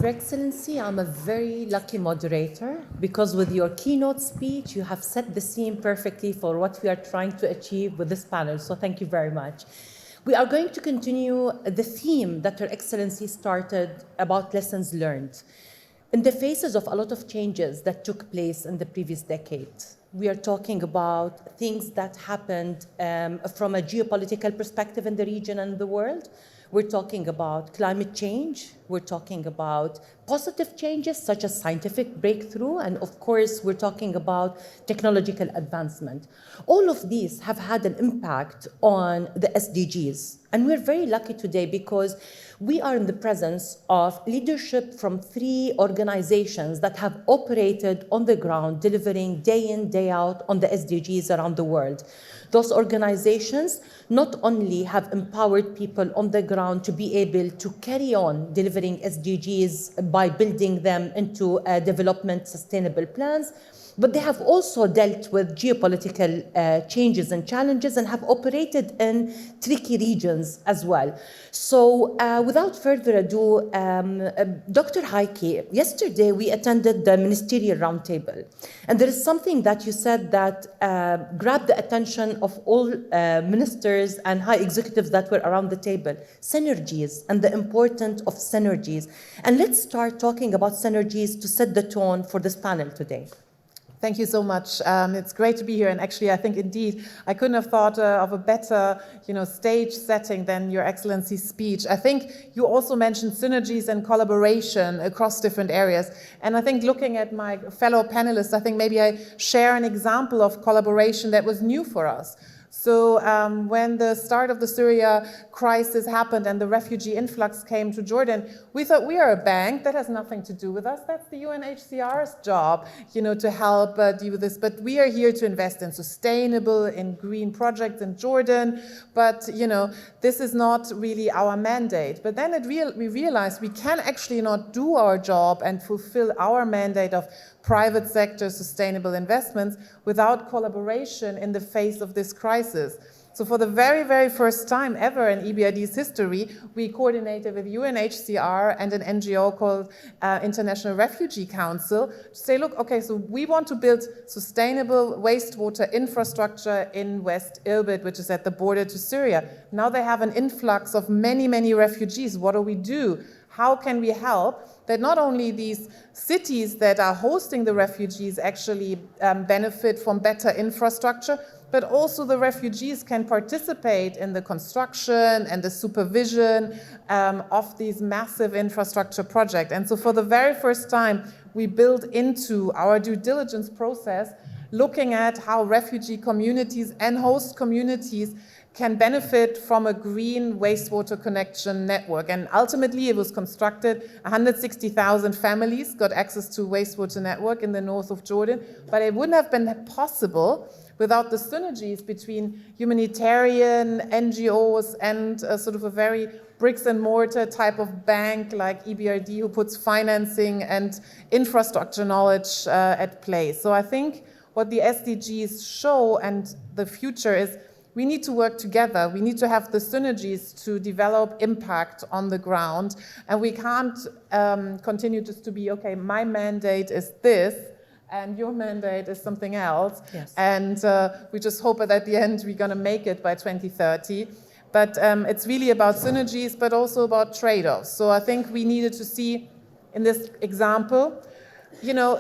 Your Excellency, I'm a very lucky moderator because with your keynote speech, you have set the scene perfectly for what we are trying to achieve with this panel. So thank you very much. We are going to continue the theme that Your Excellency started about lessons learned. In the faces of a lot of changes that took place in the previous decade, we are talking about things that happened from a geopolitical perspective in the region and the world. We're talking about climate change. We're talking about positive changes such as scientific breakthrough. And of course, we're talking about technological advancement. All of these have had an impact on the SDGs. And we're very lucky today because we are in the presence of leadership from 3 organizations that have operated on the ground, delivering day in, day out on the SDGs around the world. Those organizations not only have empowered people on the ground to be able to carry on delivering SDGs by building them into development sustainable plans, but they have also dealt with geopolitical changes and challenges and have operated in tricky regions as well. So without further ado, Dr. Heike, yesterday we attended the ministerial roundtable. And there is something that you said that grabbed the attention of all ministers and high executives that were around the table: synergies and the importance of synergies. And let's start talking about synergies to set the tone for this panel today. Thank you so much. It's great to be here. And actually, I think indeed, I couldn't have thought of a better, stage setting than Your Excellency's speech. I think you also mentioned synergies and collaboration across different areas. And I think looking at my fellow panelists, I think maybe I share an example of collaboration that was new for us. So when the start of the Syria crisis happened and the refugee influx came to Jordan, we thought, we are a bank, that has nothing to do with us. That's the UNHCR's job, to help deal with this. But we are here to invest in sustainable, in green projects in Jordan. But, this is not really our mandate. But then we realized we can actually not do our job and fulfill our mandate of private sector sustainable investments without collaboration in the face of this crisis. So for the very, very first time ever in EBRD's history, we coordinated with UNHCR and an NGO called International Refugee Council to say, look, okay, so we want to build sustainable wastewater infrastructure in West Idlib, which is at the border to Syria. Now they have an influx of many, many refugees. What do we do? How can we help that not only these cities that are hosting the refugees actually benefit from better infrastructure, but also the refugees can participate in the construction and the supervision of these massive infrastructure projects. And so for the very first time, we built into our due diligence process looking at how refugee communities and host communities can benefit from a green wastewater connection network. And ultimately, it was constructed. 160,000 families got access to wastewater network in the north of Jordan. But it wouldn't have been possible without the synergies between humanitarian NGOs and sort of a very bricks and mortar type of bank like EBRD, who puts financing and infrastructure knowledge at play. So I think what the SDGs show and the future is we need to work together. We need to have the synergies to develop impact on the ground. And we can't continue just to be, okay, my mandate is this, and your mandate is something else. Yes. And we just hope that at the end we're going to make it by 2030. But it's really about synergies, but also about trade-offs. So I think we needed to see in this example,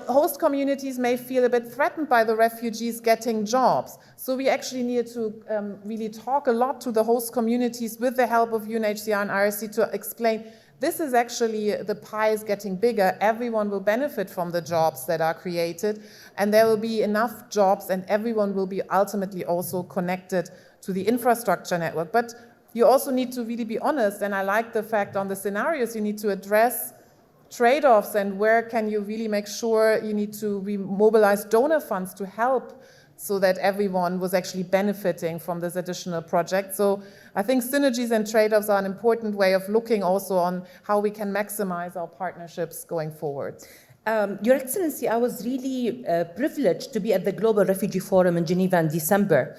host communities may feel a bit threatened by the refugees getting jobs. So we actually needed to really talk a lot to the host communities with the help of UNHCR and IRC to explain this is actually, the pie is getting bigger. Everyone will benefit from the jobs that are created, and there will be enough jobs, and everyone will be ultimately also connected to the infrastructure network. But you also need to really be honest, and I like the fact on the scenarios you need to address trade-offs and where can you really make sure you need to mobilize donor funds to help so that everyone was actually benefiting from this additional project. So I think synergies and trade-offs are an important way of looking also on how we can maximize our partnerships going forward. Your Excellency, I was really privileged to be at the Global Refugee Forum in Geneva in December.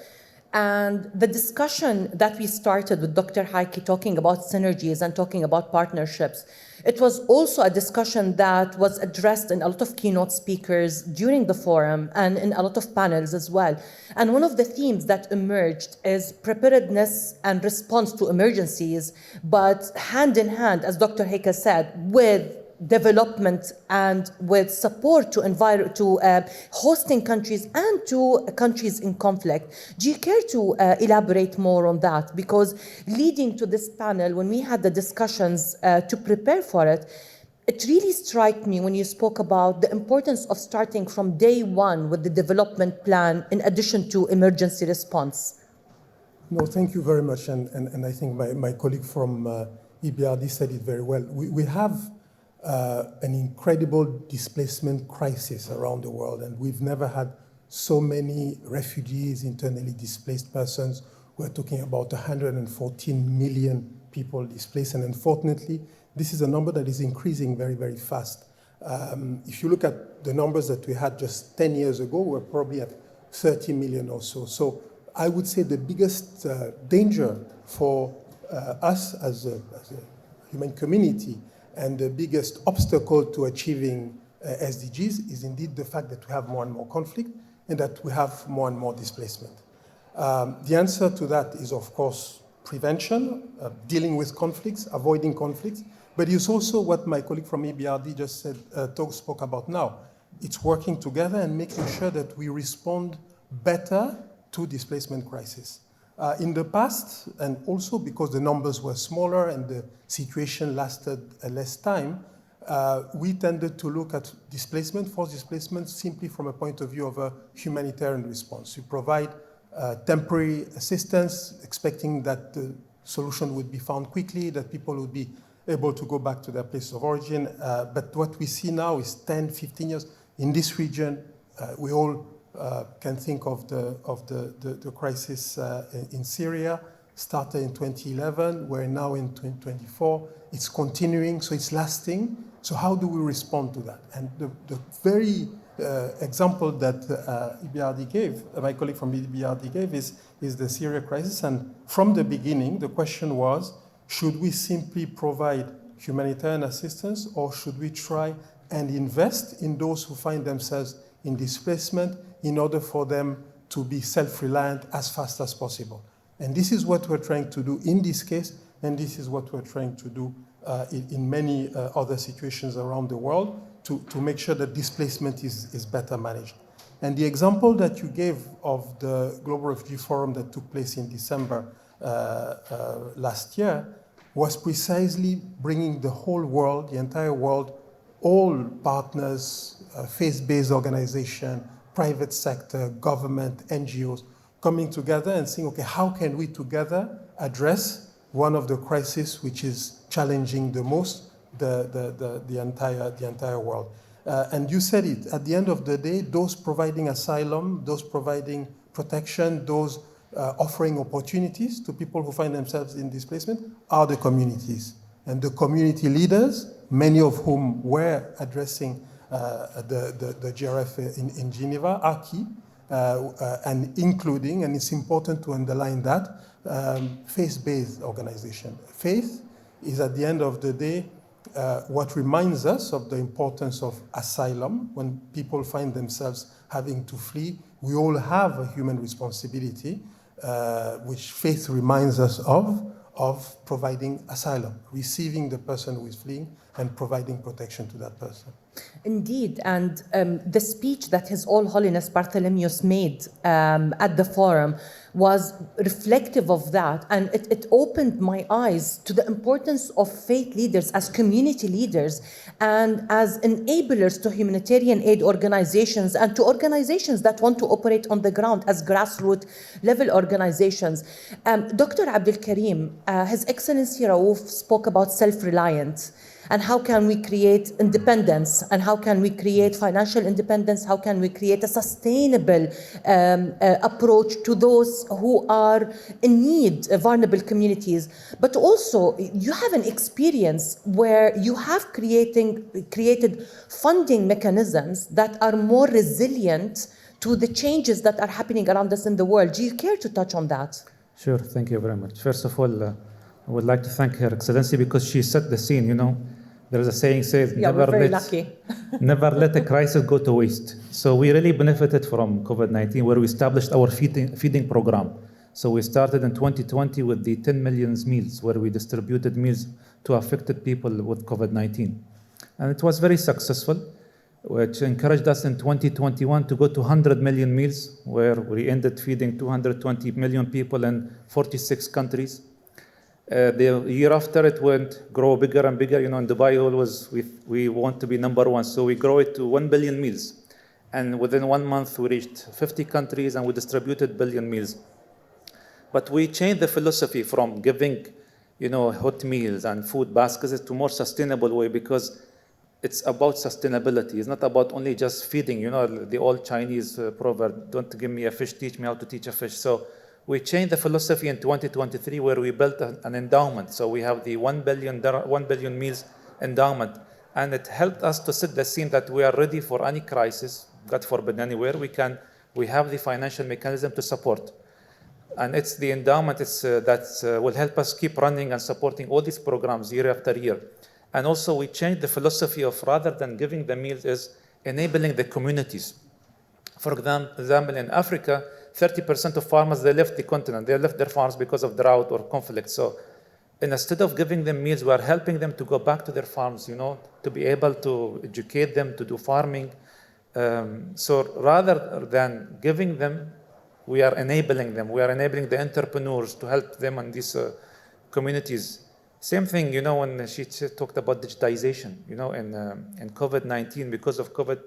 And the discussion that we started with Dr. Heike talking about synergies and talking about partnerships, it was also a discussion that was addressed in a lot of keynote speakers during the forum and in a lot of panels as well. And one of the themes that emerged is preparedness and response to emergencies, but hand in hand, as Dr. Heike said, with development and with support to hosting countries and to countries in conflict. Do you care to elaborate more on that? Because leading to this panel, when we had the discussions to prepare for it, it really struck me when you spoke about the importance of starting from day one with the development plan in addition to emergency response. No, thank you very much. And I think my colleague from EBRD said it very well. We have an incredible displacement crisis around the world, and we've never had so many refugees, internally displaced persons. We're talking about 114 million people displaced, and unfortunately, this is a number that is increasing very, very fast. If you look at the numbers that we had just 10 years ago, we're probably at 30 million or so. So I would say the biggest danger for us as a human community and the biggest obstacle to achieving SDGs is indeed the fact that we have more and more conflict and that we have more and more displacement. The answer to that is, of course, prevention, dealing with conflicts, avoiding conflicts, but it's also what my colleague from EBRD just said, spoke about now. It's working together and making sure that we respond better to displacement crisis. In the past, and also because the numbers were smaller and the situation lasted less time, we tended to look at displacement, forced displacement, simply from a point of view of a humanitarian response. You provide temporary assistance, expecting that the solution would be found quickly, that people would be able to go back to their place of origin. But what we see now is 10, 15 years in this region. We all can think of the crisis in Syria, started in 2011, we're now in 2024, it's continuing, so it's lasting. So how do we respond to that? And the very example that EBRD gave, my colleague from EBRD gave, is the Syria crisis. And from the beginning, the question was, should we simply provide humanitarian assistance, or should we try and invest in those who find themselves in displacement in order for them to be self-reliant as fast as possible? And this is what we're trying to do in this case, and this is what we're trying to do in many other situations around the world to make sure that displacement is better managed. And the example that you gave of the Global Refugee Forum that took place in December last year was precisely bringing the whole world, the entire world, all partners, faith-based organization, private sector, government, NGOs, coming together and saying, okay, how can we together address one of the crises which is challenging the most the entire world? And you said it, at the end of the day, those providing asylum, those providing protection, those offering opportunities to people who find themselves in displacement are the communities. And the community leaders, many of whom were addressing the GRF in Geneva, are key, and including, and it's important to underline that, faith-based organization. Faith is, at the end of the day, what reminds us of the importance of asylum. When people find themselves having to flee, we all have a human responsibility, which faith reminds us of providing asylum, receiving the person who is fleeing and providing protection to that person. Indeed, and the speech that His All Holiness Bartholomeus made at the forum was reflective of that, and it opened my eyes to the importance of faith leaders as community leaders and as enablers to humanitarian aid organizations and to organizations that want to operate on the ground as grassroots level organizations. Dr. Abdul Karim, His Excellency Raouf spoke about self-reliance. And how can we create independence? And how can we create financial independence? How can we create a sustainable approach to those who are in need, vulnerable communities? But also, you have an experience where you have created funding mechanisms that are more resilient to the changes that are happening around us in the world. Do you care to touch on that? Sure, thank you very much. First of all, I would like to thank Her Excellency because she set the scene, you know. There is a saying says, Yeah, we're very lucky. never let a crisis go to waste. So we really benefited from COVID-19 where we established our feeding program. So we started in 2020 with the 10 million meals where we distributed meals to affected people with COVID-19. And it was very successful, which encouraged us in 2021 to go to 100 million meals, where we ended feeding 220 million people in 46 countries. The year after it went grow bigger and bigger. You know, in Dubai always we want to be number one, so we grow it to 1 billion meals. And within 1 month we reached 50 countries and we distributed billion meals. But we changed the philosophy from giving, you know, hot meals and food baskets to more sustainable way, because it's about sustainability. It's not about only just feeding, you know, the old Chinese proverb, don't give me a fish, teach me how to teach a fish. So we changed the philosophy in 2023 where we built an endowment. So we have the 1 billion meals endowment. And it helped us to set the scene that we are ready for any crisis, God forbid anywhere, we have the financial mechanism to support. And it's the endowment that will help us keep running and supporting all these programs year after year. And also we changed the philosophy of, rather than giving the meals, is enabling the communities. For example, in Africa, 30% of farmers, they left the continent. They left their farms because of drought or conflict. So instead of giving them meals, we are helping them to go back to their farms, you know, to be able to educate them, to do farming. So rather than giving them, we are enabling them. We are enabling the entrepreneurs to help them in these communities. Same thing, you know, when she talked about digitization, you know, in COVID-19, because of COVID,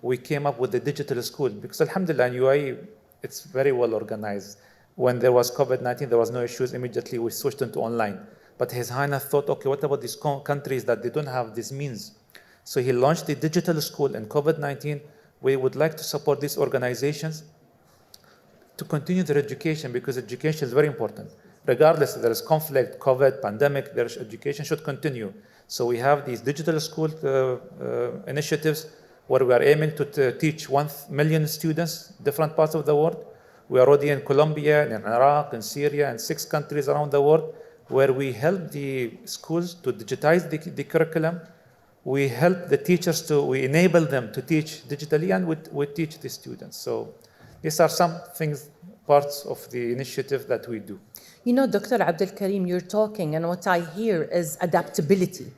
we came up with the digital school. Because alhamdulillah, in UAE, it's very well organized. When there was COVID-19, there was no issues. Immediately, we switched into online. But His Highness thought, okay, what about these countries that they don't have these means? So he launched the digital school in COVID-19. We would like to support these organizations to continue their education, because education is very important. Regardless if there is conflict, COVID, pandemic, their education should continue. So we have these digital school initiatives where we are aiming to teach 1 million students, different parts of the world. We are already in Colombia, in Iraq, in Syria, and 6 countries around the world, where we help the schools to digitize the curriculum. We help the teachers we enable them to teach digitally, and we teach the students. So these are some things, parts of the initiative that we do. You know, Dr. Abdul Karim, you're talking, and what I hear is adaptability.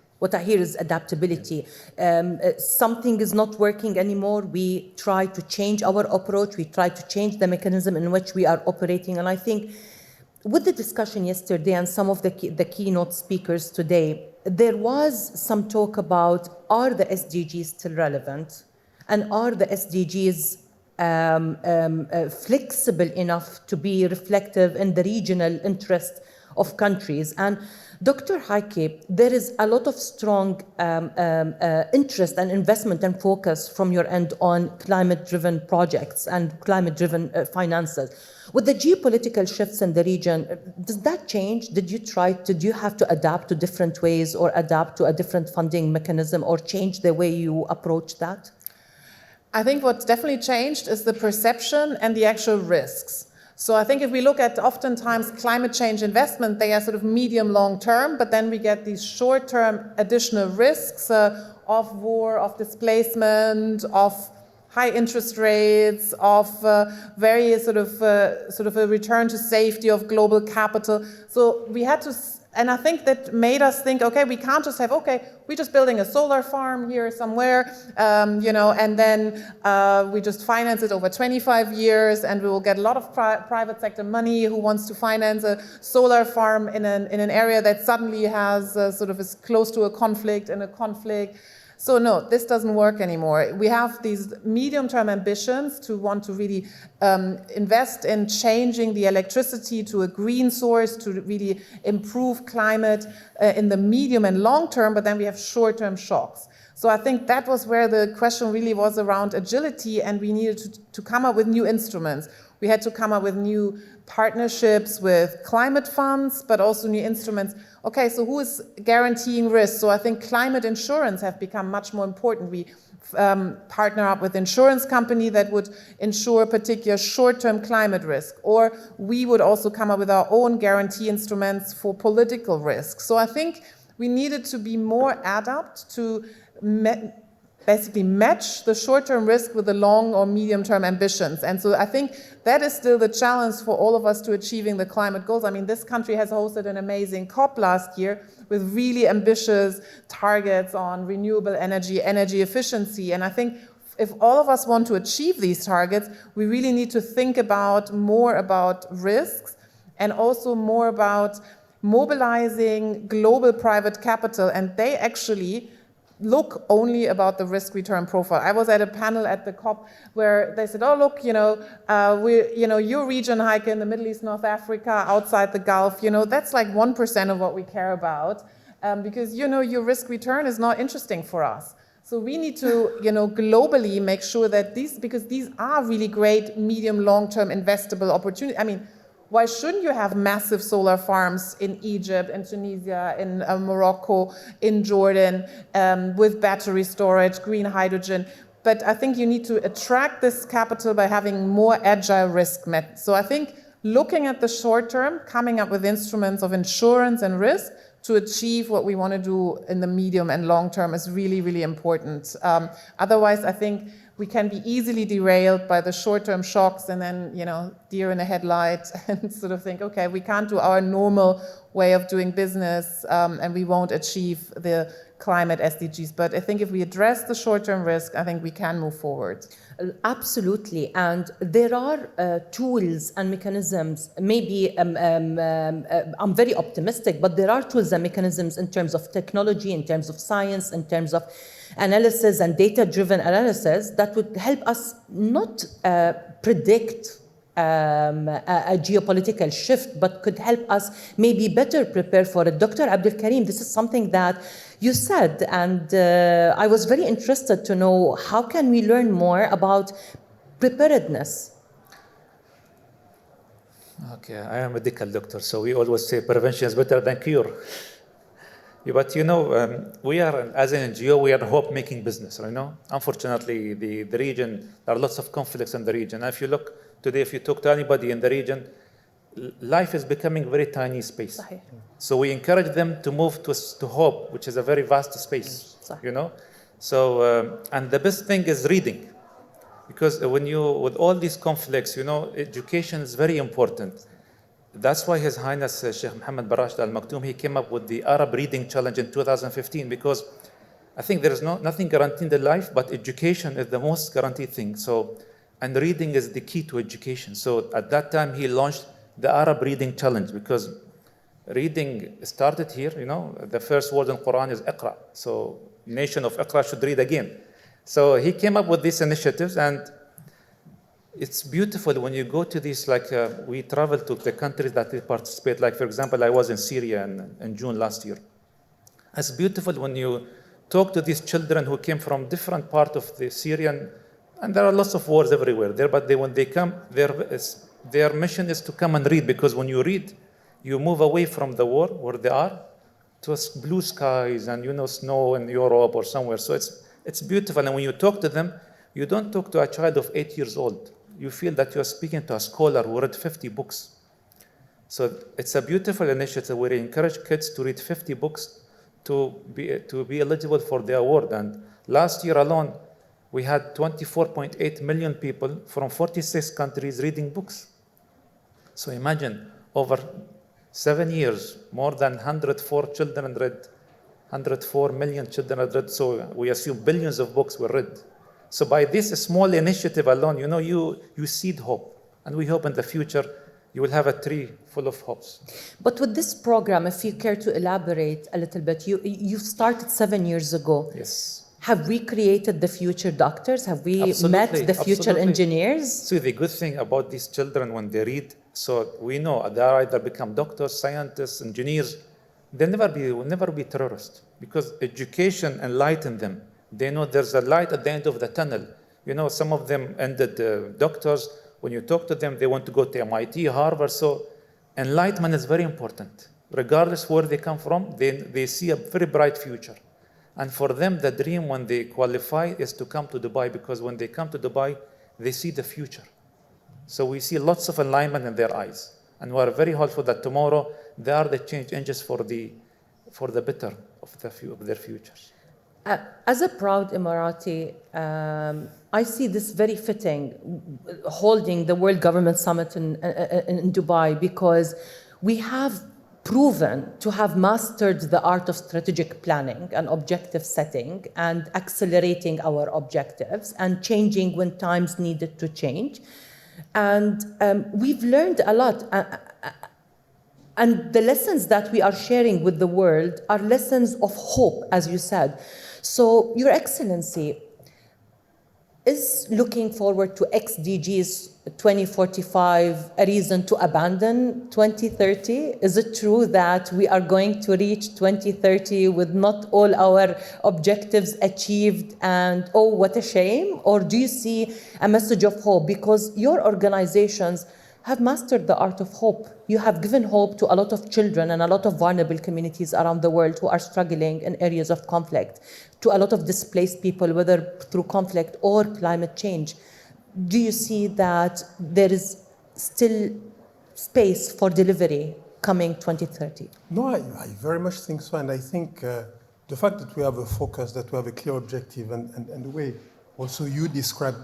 Something is not working anymore. We try to change our approach. We try to change the mechanism in which we are operating. And I think with the discussion yesterday and some of the keynote speakers today, there was some talk about, are the SDGs still relevant? And are the SDGs flexible enough to be reflective in the regional interest of countries? And Dr. Haike, there is a lot of strong interest and investment and focus from your end on climate-driven projects and climate-driven finances. With the geopolitical shifts in the region, does that change? Did you have to adapt to different ways, or adapt to a different funding mechanism, or change the way you approach that? I think what's definitely changed is the perception and the actual risks. So I think if we look at oftentimes climate change investment, they are sort of medium long term, but then we get these short term additional risks of war, of displacement, of high interest rates, of various sort of a return to safety of global capital. So we had to. And I think that made us think, okay, we can't just have, okay, we're just building a solar farm here somewhere, you know, and then we just finance it over 25 years, and we will get a lot of private sector money who wants to finance a solar farm in an area that suddenly has sort of is close to a conflict. So no, this doesn't work anymore. We have these medium-term ambitions to want to really invest in changing the electricity to a green source, to really improve climate in the medium and long term, but then we have short-term shocks. So I think that was where the question really was around agility, and we needed to come up with new instruments. We had to come up with new partnerships with climate funds, but also new instruments. Okay, so who is guaranteeing risk? So I think climate insurance have become much more important. We partner up with insurance company that would insure particular short-term climate risk, or we would also come up with our own guarantee instruments for political risk. So I think we needed to be more adept to basically match the short-term risk with the long or medium-term ambitions. And so I think that is still the challenge for all of us to achieving the climate goals. I mean, this country has hosted an amazing COP last year with really ambitious targets on renewable energy, energy efficiency. And I think if all of us want to achieve these targets, we really need to think more about risks and also more about mobilizing global private capital. And they actually look only about the risk-return profile. I was at a panel at the COP where they said, oh, look, your region, Heike, in the Middle East, North Africa, outside the Gulf, that's like 1% of what we care about because, your risk-return is not interesting for us. So we need to, globally make sure that because these are really great medium, long-term investable opportunities. I mean, why shouldn't you have massive solar farms in Egypt, in Tunisia, in Morocco, in Jordan, with battery storage, green hydrogen? But I think you need to attract this capital by having more agile risk methods. So I think looking at the short term, coming up with instruments of insurance and risk to achieve what we want to do in the medium and long term is really, really important. Otherwise, I think we can be easily derailed by the short-term shocks and then, deer in a headlight and sort of think, okay, we can't do our normal way of doing business and we won't achieve the climate SDGs. But I think if we address the short-term risk, I think we can move forward. Absolutely. And there are tools and mechanisms. Maybe I'm very optimistic, but there are tools and mechanisms in terms of technology, in terms of science, in terms of analysis and data-driven analysis that would help us not predict a geopolitical shift, but could help us maybe better prepare for it. Dr. Abdul Karim, this is something that you said, and I was very interested to know how can we learn more about preparedness? Okay, I am a medical doctor, so we always say prevention is better than cure. Yeah, but we are, as an NGO, we are a hope-making business, Unfortunately, the region, there are lots of conflicts in the region. If you look today, if you talk to anybody in the region, life is becoming very tiny space. So we encourage them to move to hope, which is a very vast space, So, and the best thing is reading. Because with all these conflicts, education is very important. That's why His Highness Sheikh Mohammed bin Rashid Al Maktoum, he came up with the Arab Reading Challenge in 2015 because I think there is nothing guaranteed in life, but education is the most guaranteed thing. So, and reading is the key to education. So at that time, he launched the Arab Reading Challenge because reading started here, the first word in Quran is Iqra. So nation of Iqra should read again. So he came up with these initiatives, and it's beautiful when you go to these, we travel to the countries that they participate. Like, for example, I was in Syria in June last year. It's beautiful when you talk to these children who came from different parts of the Syrian, and there are lots of wars everywhere there, but when they come, their mission is to come and read, because when you read, you move away from the war where they are to blue skies and, snow in Europe or somewhere. So it's beautiful. And when you talk to them, you don't talk to a child of 8 years old. You feel that you're speaking to a scholar who read 50 books. So it's a beautiful initiative where we encourage kids to read 50 books to be eligible for the award. And last year alone, we had 24.8 million people from 46 countries reading books. So imagine, over 7 years, more than 104 children read, 104 million children read. So we assume billions of books were read. So by this small initiative alone, you seed hope. And we hope in the future you will have a tree full of hopes. But with this program, if you care to elaborate a little bit, you started 7 years ago. Yes. Have we created the future doctors? Have we met the future engineers? See, the good thing about these children when they read, so we know they either become doctors, scientists, engineers. They'll will never be terrorists, because education enlightened them. They know there's a light at the end of the tunnel. Some of them ended doctors, When you talk to them, they want to go to MIT, Harvard. So enlightenment is very important. Regardless where they come from, they see a very bright future. And for them, the dream when they qualify is to come to Dubai, because when they come to Dubai, they see the future. So we see lots of alignment in their eyes. And we are very hopeful that tomorrow they are the change engines for the better of their futures. As a proud Emirati, I see this very fitting, holding the World Government Summit in Dubai, because we have proven to have mastered the art of strategic planning and objective setting and accelerating our objectives and changing when times needed to change. And we've learned a lot. And the lessons that we are sharing with the world are lessons of hope, as you said. So, Your Excellency, is looking forward to SDGs 2045 a reason to abandon 2030? Is it true that we are going to reach 2030 with not all our objectives achieved and, oh, what a shame? Or do you see a message of hope? Because your organizations have mastered the art of hope. You have given hope to a lot of children and a lot of vulnerable communities around the world who are struggling in areas of conflict, to a lot of displaced people, whether through conflict or climate change. Do you see that there is still space for delivery coming 2030? No, I very much think so. And I think the fact that we have a focus, that we have a clear objective, and the way also you describe,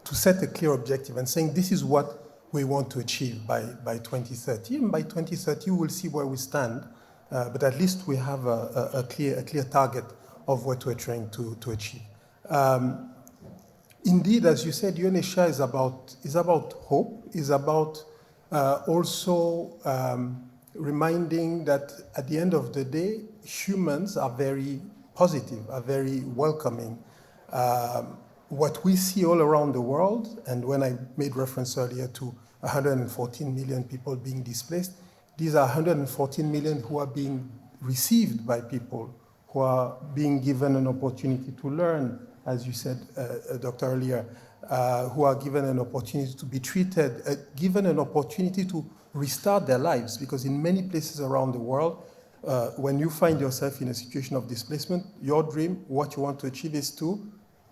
to set a clear objective and saying this is what we want to achieve by 2030. And by 2030, we will see where we stand. But at least we have a clear target of what we're trying to achieve. Indeed, as you said, UNHCR is about hope, is about also reminding that at the end of the day, humans are very positive, are very welcoming. What we see all around the world, and when I made reference earlier to 114 million people being displaced, these are 114 million who are being received by people, who are being given an opportunity to learn, as you said, Dr. earlier, who are given an opportunity to be treated, given an opportunity to restart their lives. Because in many places around the world, when you find yourself in a situation of displacement, your dream, what you want to achieve is to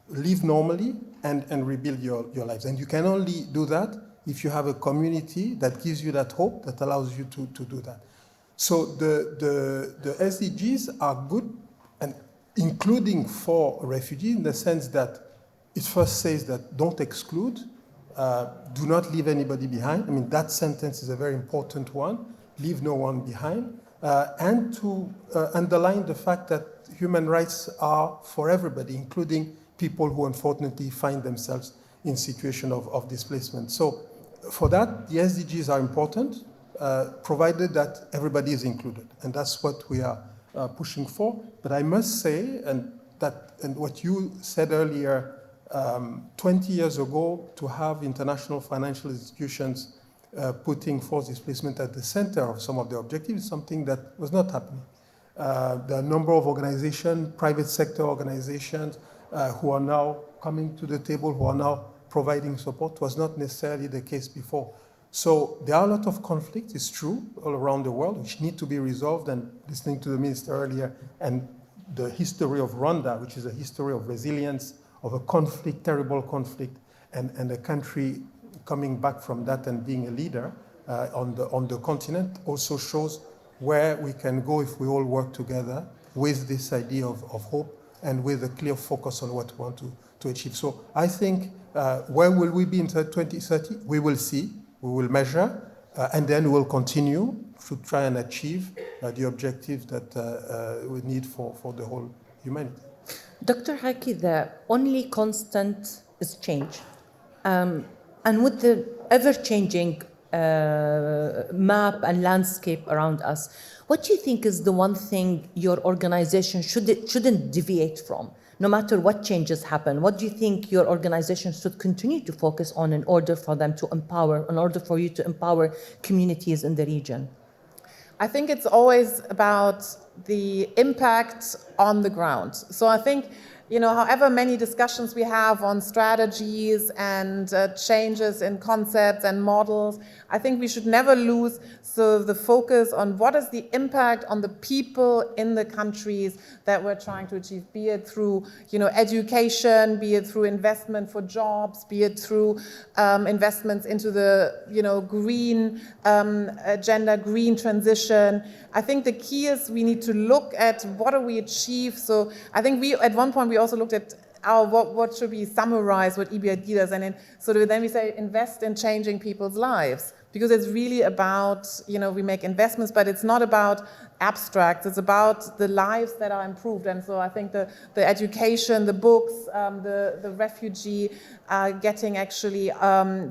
live normally and rebuild your lives. And you can only do that if you have a community that gives you that hope, that allows you to do that. So the SDGs are good, and including for refugees, in the sense that it first says that don't exclude, do not leave anybody behind. I mean, that sentence is a very important one, leave no one behind, and to underline the fact that human rights are for everybody, including people who unfortunately find themselves in situation of displacement. So for that, the SDGs are important, provided that everybody is included. And that's what we are pushing for. But I must say, and what you said earlier, 20 years ago, to have international financial institutions putting forced displacement at the center of some of the objectives is something that was not happening. The number of organizations, private sector organizations, who are now coming to the table, who are now providing support, was not necessarily the case before. So there are a lot of conflicts, it's true, all around the world, which need to be resolved. And listening to the minister earlier, and the history of Rwanda, which is a history of resilience, of a conflict, terrible conflict, and a country coming back from that and being a leader on the continent, also shows where we can go if we all work together with this idea of hope and with a clear focus on what we want to achieve. So I think, where will we be in 2030? We will see, we will measure, and then we will continue to try and achieve the objective that we need for the whole humanity. Dr. Haki, the only constant is change. And with the ever-changing map and landscape around us, what do you think is the one thing your organization shouldn't deviate from, no matter what changes happen? What do you think your organization should continue to focus on in order for you to empower communities in the region? I think it's always about the impact on the ground. So I think however many discussions we have on strategies and changes in concepts and models, I think we should never lose the focus on what is the impact on the people in the countries that we're trying to achieve, be it through, education, be it through investment for jobs, be it through investments into the, green agenda, green transition. I think the key is we need to look at what do we achieve. So I think at one point we also looked at what should we summarize what EBRD does, and then we say invest in changing people's lives, because it's really about, we make investments, but it's not about abstract, it's about the lives that are improved. And so I think the education, the books, the refugee getting actually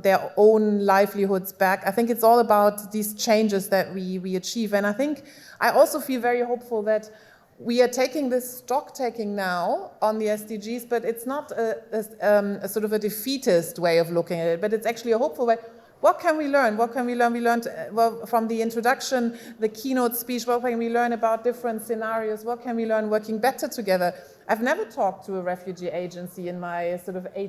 their own livelihoods back, I think it's all about these changes that we achieve. And I think I also feel very hopeful that we are taking this stock taking now on the SDGs, but it's not a sort of a defeatist way of looking at it, but it's actually a hopeful way. What can we learn? What can we learn? We learned from the introduction, the keynote speech, what can we learn about different scenarios? What can we learn working better together? I've never talked to a refugee agency in my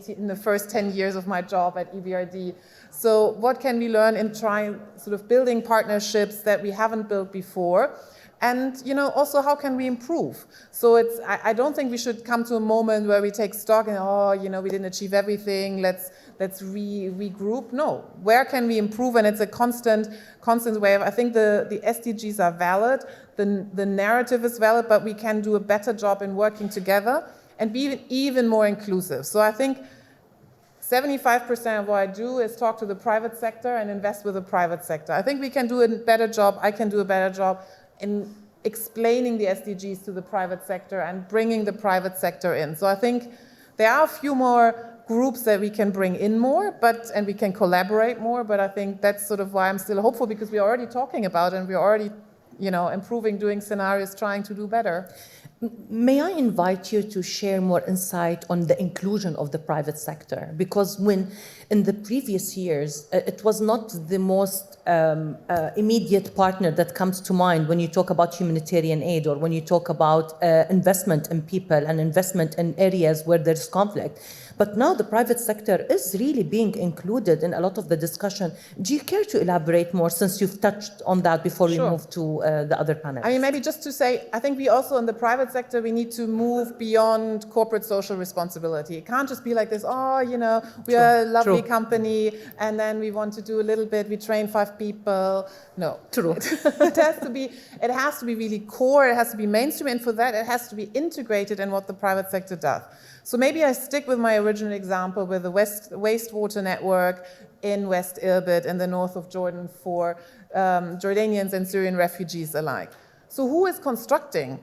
in the first 10 years of my job at EBRD. So what can we learn in trying building partnerships that we haven't built before? And, also how can we improve? So I don't think we should come to a moment where we take stock and, we didn't achieve everything, let's regroup. No, where can we improve? And it's a constant way of, I think the SDGs are valid, the narrative is valid, but we can do a better job in working together and be even more inclusive. So I think 75% of what I do is talk to the private sector and invest with the private sector. I think we can do a better job, I can do a better job in explaining the SDGs to the private sector and bringing the private sector in. So I think there are a few more groups that we can bring in more, and we can collaborate more, but I think that's why I'm still hopeful, because we're already talking about it and we're already, improving, doing scenarios, trying to do better. May I invite you to share more insight on the inclusion of the private sector? Because when in the previous years, it was not the most immediate partner that comes to mind when you talk about humanitarian aid, or when you talk about investment in people and investment in areas where there's conflict. But now the private sector is really being included in a lot of the discussion. Do you care to elaborate more, since you've touched on that before we move to the other panels? I mean, maybe just to say, I think we also in the private sector, we need to move beyond corporate social responsibility. It can't just be like this, we are a lovely company, and then we want to do a little bit, we train 5 people. No. True. It has to be really core, it has to be mainstream, and for that it has to be integrated in what the private sector does. So maybe I stick with my original example with the wastewater network in West Irbid in the north of Jordan for Jordanians and Syrian refugees alike. So who is constructing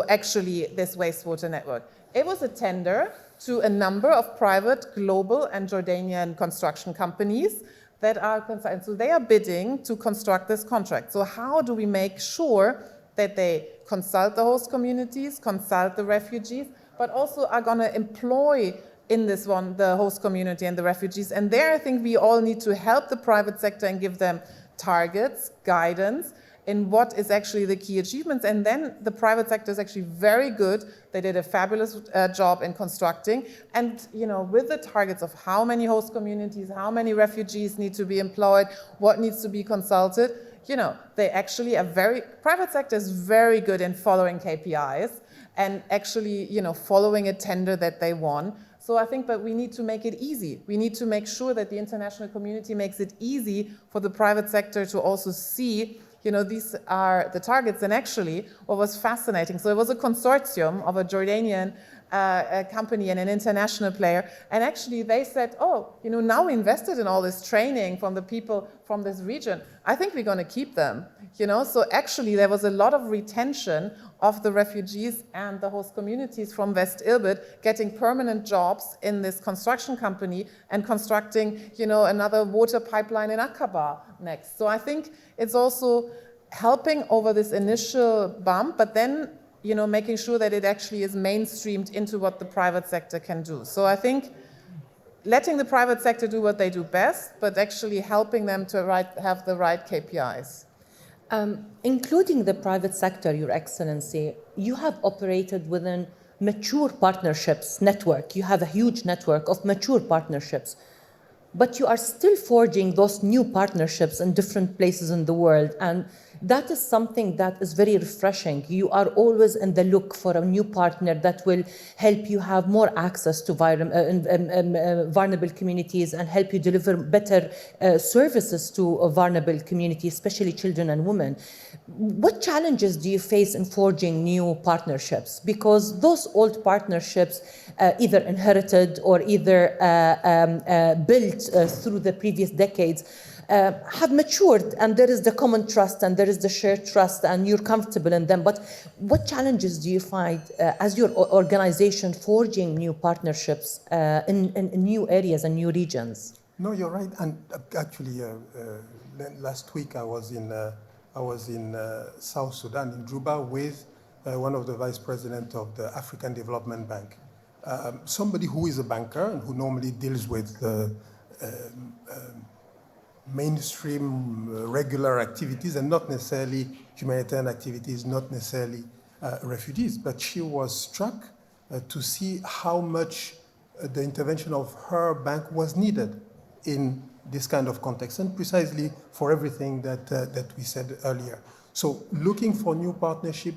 actually this wastewater network? It was a tender to a number of private, global and Jordanian construction companies that are concerned. So they are bidding to construct this contract. So how do we make sure that they consult the host communities, consult the refugees, but also are going to employ in this one the host community and the refugees? And there I think we all need to help the private sector and give them targets, guidance in what is actually the key achievements. And then the private sector is actually very good. They did a fabulous job in constructing. And with the targets of how many host communities, how many refugees need to be employed, what needs to be consulted, they actually private sector is very good in following KPIs and actually, following a tender that they won. So I think, but we need to make it easy. We need to make sure that the international community makes it easy for the private sector to also see, these are the targets. And actually, what was fascinating, so it was a consortium of a Jordanian company and an international player. And actually they said, now we invested in all this training from the people from this region. I think we're going to keep them, So actually there was a lot of retention of the refugees and the host communities from West Irbid getting permanent jobs in this construction company and constructing, another water pipeline in Aqaba next. So I think it's also helping over this initial bump, but then making sure that it actually is mainstreamed into what the private sector can do. So I think letting the private sector do what they do best, but actually helping them to have the right KPIs. Including the private sector, Your Excellency, you have operated within mature partnerships network. You have a huge network of mature partnerships. But you are still forging those new partnerships in different places in the world. And that is something that is very refreshing. You are always in the look for a new partner that will help you have more access to vulnerable communities and help you deliver better services to vulnerable communities, especially children and women. What challenges do you face in forging new partnerships? Because those old partnerships, either inherited or either built through the previous decades, have matured, and there is the common trust and there is the shared trust and you're comfortable in them. But what challenges do you find as your organization forging new partnerships in new areas and new regions? No, you're right. And actually, last week I was in South Sudan, in Juba, with one of the vice presidents of the African Development Bank, somebody who is a banker and who normally deals with mainstream regular activities and not necessarily humanitarian activities, not necessarily refugees. But she was struck to see how much the intervention of her bank was needed in this kind of context, and precisely for everything that we said earlier. So looking for new partnership,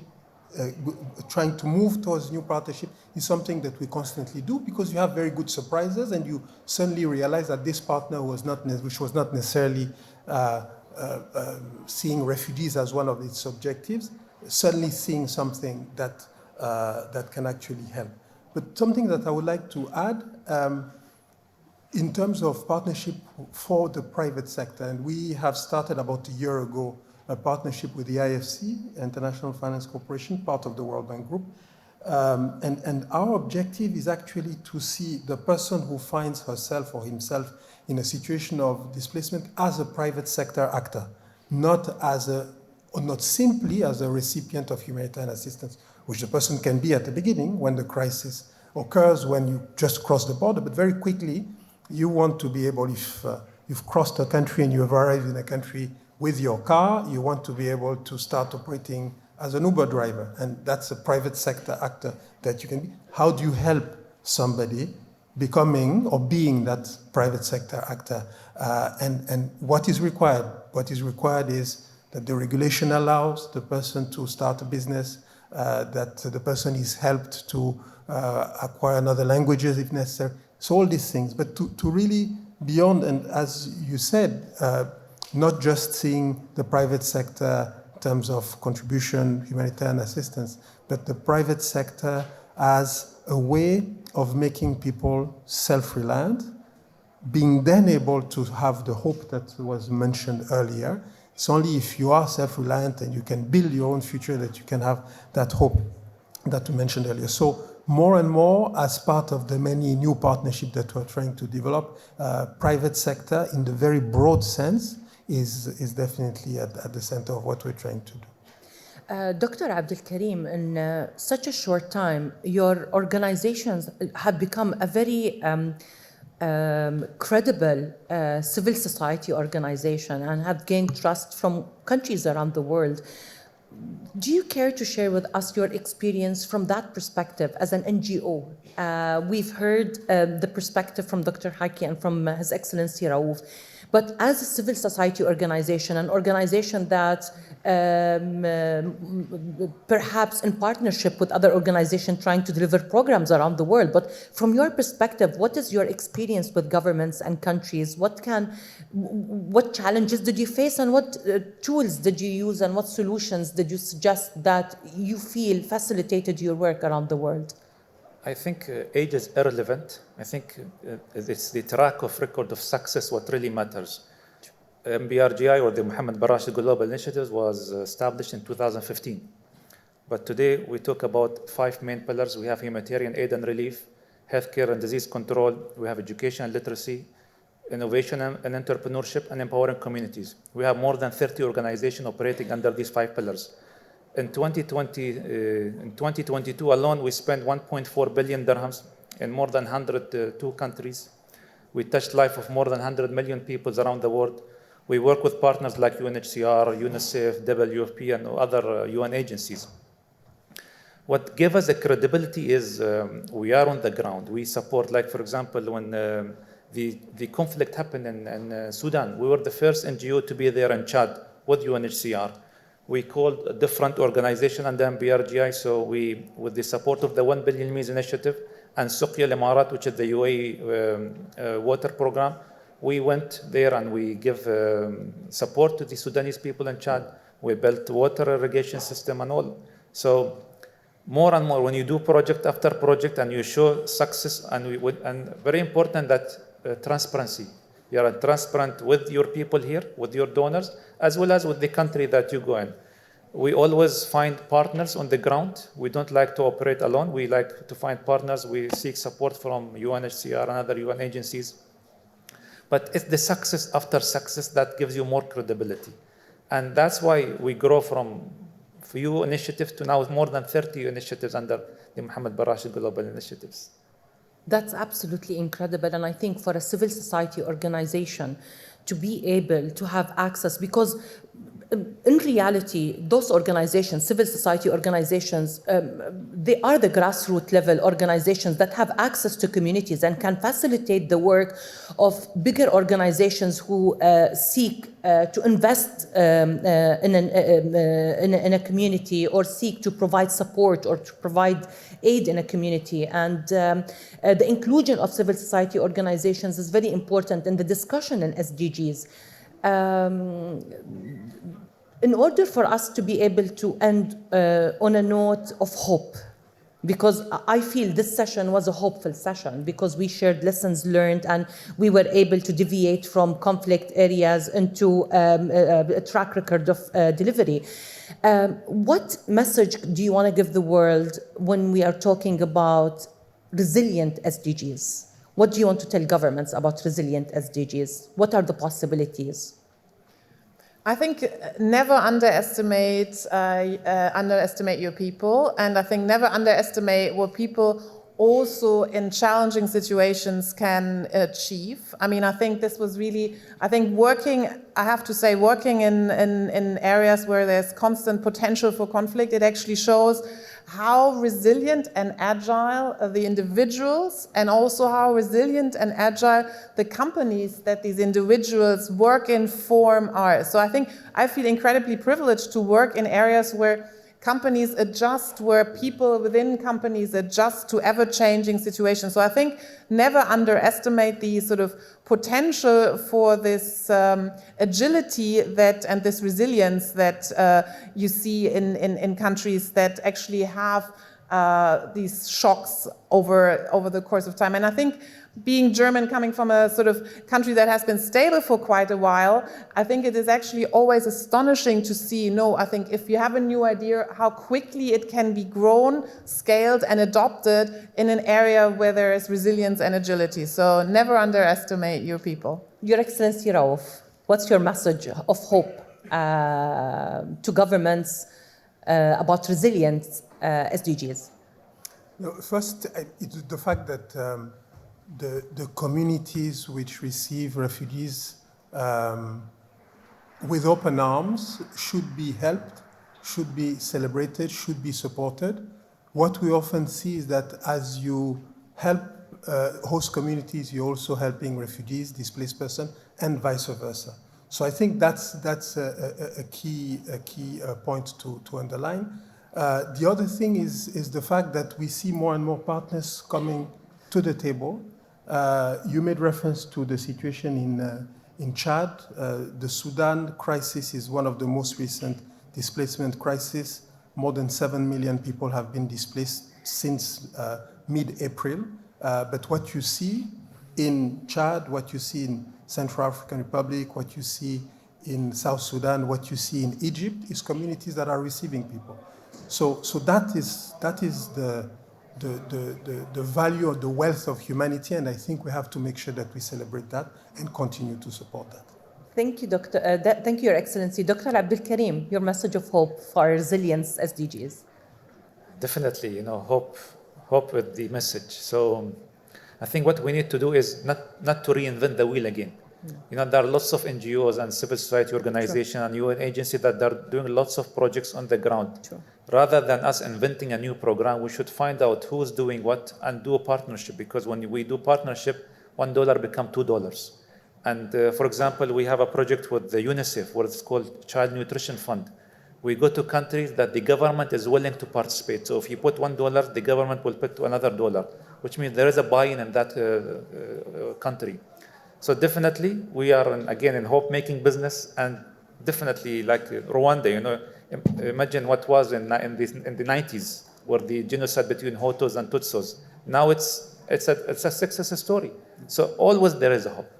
trying to move towards new partnership is something that we constantly do, because you have very good surprises and you suddenly realize that this partner which was not necessarily seeing refugees as one of its objectives, suddenly seeing something that can actually help. But something that I would like to add, in terms of partnership for the private sector, and we have started about a year ago a partnership with the IFC, International Finance Corporation, part of the World Bank Group. And our objective is actually to see the person who finds herself or himself in a situation of displacement as a private sector actor, not simply as a recipient of humanitarian assistance, which the person can be at the beginning when the crisis occurs, when you just cross the border, but very quickly you want to be able, if you've crossed a country and you have arrived in a country with your car, you want to be able to start operating as an Uber driver, and that's a private sector actor that you can be. How do you help somebody becoming or being that private sector actor? And what is required? What is required is that the regulation allows the person to start a business, that the person is helped to acquire another languages if necessary. So all these things, but to really beyond, and as you said, not just seeing the private sector in terms of contribution, humanitarian assistance, but the private sector as a way of making people self-reliant, being then able to have the hope that was mentioned earlier. It's only if you are self-reliant and you can build your own future that you can have that hope that we mentioned earlier. So more and more, as part of the many new partnerships that we're trying to develop, private sector in the very broad sense is definitely at the center of what we're trying to do. Dr. Abdel Karim, in such a short time, your organizations have become a very credible civil society organization and have gained trust from countries around the world. Do you care to share with us your experience from that perspective as an NGO? We've heard the perspective from Dr. Haki and from His Excellency Raouf, but as a civil society organization, an organization that perhaps in partnership with other organizations trying to deliver programs around the world, but from your perspective, what is your experience with governments and countries? What challenges did you face, and what tools did you use, and what solutions did you suggest that you feel facilitated your work around the world? I think age is irrelevant. I think it's the track of record of success what really matters. MBRGI, or the Mohammed Barash Global Initiative, was established in 2015. But today we talk about 5 main pillars. We have humanitarian aid and relief, healthcare and disease control. We have education and literacy, innovation and entrepreneurship, and empowering communities. We have more than 30 organizations operating under these 5 pillars. In 2022 alone, we spent 1.4 billion dirhams in more than 102 countries. We touched life of more than 100 million people around the world. We work with partners like UNHCR, UNICEF, WFP, and other UN agencies. What gave us the credibility is we are on the ground. We support, like for example, when the conflict happened in Sudan, we were the first NGO to be there in Chad with UNHCR. We called a different organization and then BRGI, so we, with the support of the 1 billion meals initiative and Suqya Al-Imarat, which is the UAE water program, we went there and we give support to the Sudanese people in Chad. We built water irrigation system and all. So more and more, when you do project after project and you show success, and very important that transparency. You are transparent with your people here, with your donors, as well as with the country that you go in. We always find partners on the ground. We don't like to operate alone. We like to find partners. We seek support from UNHCR and other UN agencies. But it's the success after success that gives you more credibility. And that's why we grow from few initiatives to now more than 30 initiatives under the Mohammed bin Rashid Global Initiatives. That's absolutely incredible. And I think for a civil society organization to be able to have access, because in reality, those organizations, civil society organizations, they are the grassroots level organizations that have access to communities and can facilitate the work of bigger organizations who seek to invest in a community or seek to provide support or to provide aid in a community. And the inclusion of civil society organizations is very important in the discussion in SDGs. In order for us to be able to end on a note of hope, because I feel this session was a hopeful session because we shared lessons learned and we were able to deviate from conflict areas into a track record of delivery. What message do you want to give the world when we are talking about resilient SDGs? What do you want to tell governments about resilient SDGs? What are the possibilities? I think never underestimate your people, and I think never underestimate what people also in challenging situations can achieve. I mean, I think this was really, working in areas where there's constant potential for conflict, it actually shows how resilient and agile the individuals and also how resilient and agile the companies that these individuals work in form are. So I feel incredibly privileged to work in areas where companies adjust, where people within companies adjust to ever-changing situations. So I think never underestimate the sort of potential for this agility and this resilience that you see in countries that actually have these shocks over the course of time. And I think being German, coming from a sort of country that has been stable for quite a while, I think it is actually always astonishing to see, I think if you have a new idea, how quickly it can be grown, scaled, and adopted in an area where there is resilience and agility. So never underestimate your people. Your Excellency Rauf, what's your message of hope to governments about resilient SDGs? First, it's the fact that the communities which receive refugees with open arms should be helped, should be celebrated, should be supported. What we often see is that as you help host communities, you're also helping refugees, displaced persons, and vice versa. So I think that's a key point to underline. The other thing is the fact that we see more and more partners coming to the table. You made reference to the situation in Chad. The Sudan crisis is one of the most recent displacement crises. More than 7 million people have been displaced since mid-April. But what you see in Chad, what you see in Central African Republic, what you see in South Sudan, what you see in Egypt is communities that are receiving people. So that is the value of the wealth of humanity, and I think we have to make sure that we celebrate that and continue to support that. Thank you, Doctor. Thank you, Your Excellency. Dr. Abdul Karim, your message of hope for resilience SDGs. Definitely, hope with the message. So I think what we need to do is not to reinvent the wheel again. You know, there are lots of NGOs and civil society organizations and UN agencies that are doing lots of projects on the ground. True. Rather than us inventing a new program, we should find out who's doing what and do a partnership, because when we do partnership, $1 becomes $2. And for example, we have a project with the UNICEF, what it's called Child Nutrition Fund. We go to countries that the government is willing to participate. So if you put $1, the government will put another $1, which means there is a buy-in in that country. So definitely, we are again in hope-making business, and definitely like Rwanda. You know, imagine what was in the 90s, where the genocide between Hutus and Tutsis. Now it's a success story. So always there is a hope.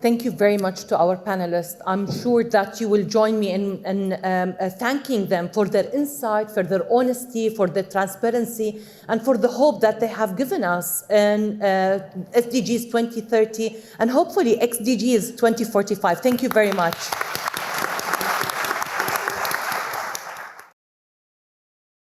Thank you very much to our panelists. I'm sure that you will join me in thanking them for their insight, for their honesty, for their transparency, and for the hope that they have given us in SDGs 2030 and hopefully SDGs 2045. Thank you very much.